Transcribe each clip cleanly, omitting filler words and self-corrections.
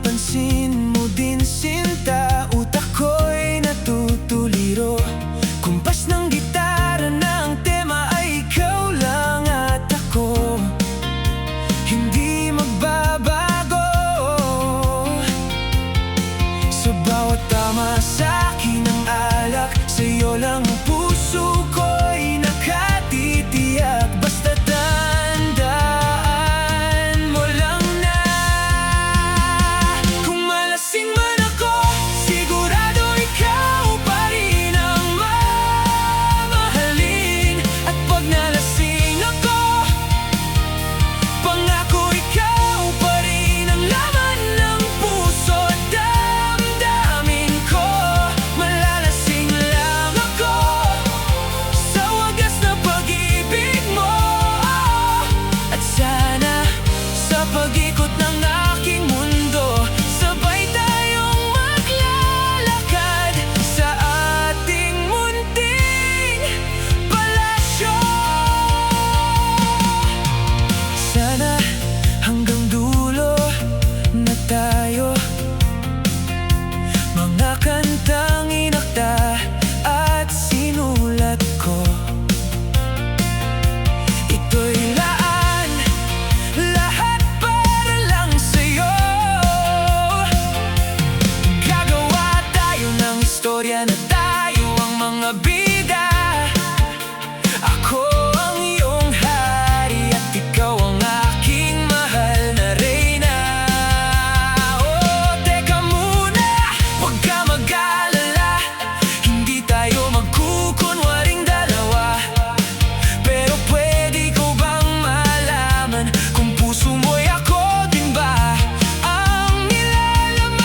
napapansin mo din sinta, utak ko'y natutuliro. Kumpas ng gitara na ang tema ay ikaw lang at ako, hindi magbabago. Sa bawat tama sa'kin ang alak, sa'yo lang ang puso ko'y nakatitiyak. Basta tandaan mo lang na kung malasing man ako, sigurado ikaw pa rin ang mamahalin. At pag nalasing ako, pangako ikaw pa rin ang laman ng puso at damdamin ko. Malalasing lang ako sa wagas na pag-ibig mo. At sana sa pag-ikot ng aking mundo, sabay tayong maglalakad sa ating munting palasyo. Sana hanggang dulo na tayo, mga kantang inakda at sinulat ko. Ito'y laan, lahat para lang sa'yo. Gagawa tayo ng istorya na tayo ang mga bida. Ako ang iyong hari at ikaw ang aking mahal na reyna. Oh, teka muna, huwag ka mag-alala, hindi tayo magkukunwaring dalawa. Pero pwede ko bang malaman kung puso mo'y ako din ba ang nilalaman?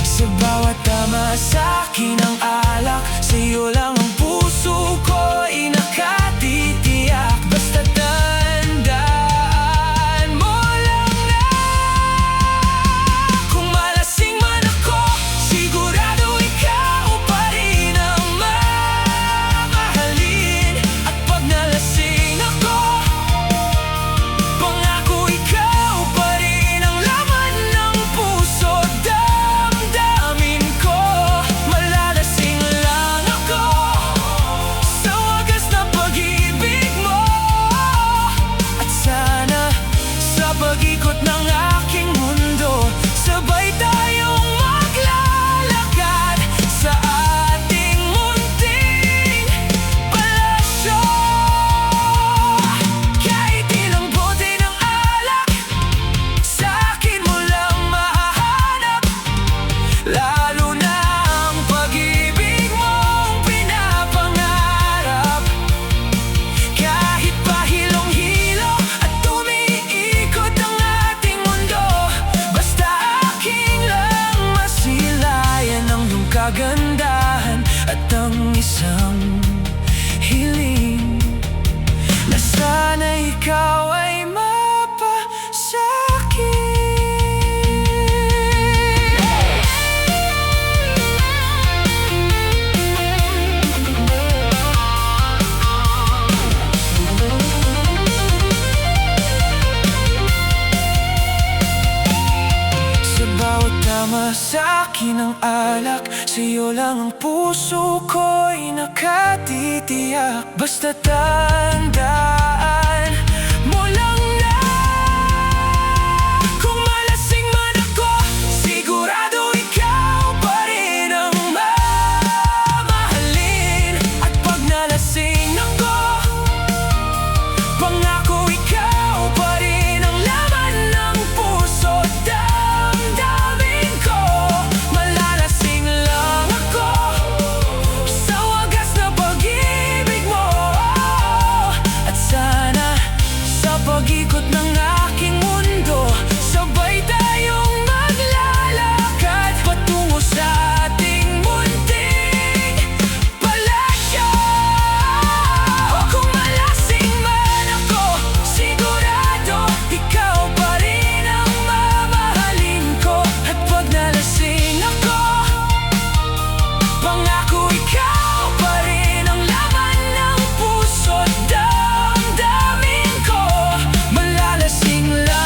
Sa bawat tama sa'kin ang alak, sa'yo lang ang puso ko'y nakatitiyak. Basta tandaan mo lang na kung malasing man ako, sigurado ikaw pa rin ang mamahalin. At pag nalasing ako, pangako ikaw pa rin ang laman ng puso at damdamin ko. Malalasing lang ako sa wagas na pag-ibig mo. At sana sa pag-ikot ng aking mundo, sabay tayong maglalakad sa ating munting palasyo. Kahit ilang bote ng alak, sa'kin mo lang mahahanap, lalo na ang pag-ibig mong pinapangarap. Kahit pahilong-hilo at tumiikot ang ating mundo, basta aking lang masilayan ang iyong kagandahan at ang isang hiling na sana ikaw ay mapasa'kin. Sa bawat tama sa'kin ang alak, sa'yo lang ang puso ko'y nakatitiyak. Basta tandaan mo lang na kung malasing man ako, sigurado ikaw pa rin ang mamahalin. At pag nalasing ako, pangako ikaw pa rin ang laman ng puso at damdamin ko. Malalasing lang ako sa wagas na pag-ibig mo. At sana sa pag-ikot ng aking mundo, sabay tayong maglalakad patungo sa ating munting palasyo. Kung malasing man ako, sigurado ikaw pa rin ang mamahalin ko. At pag nalasing ako, pangako ikaw pa rin ang laman ng puso at damdamin ko. Malalasing lang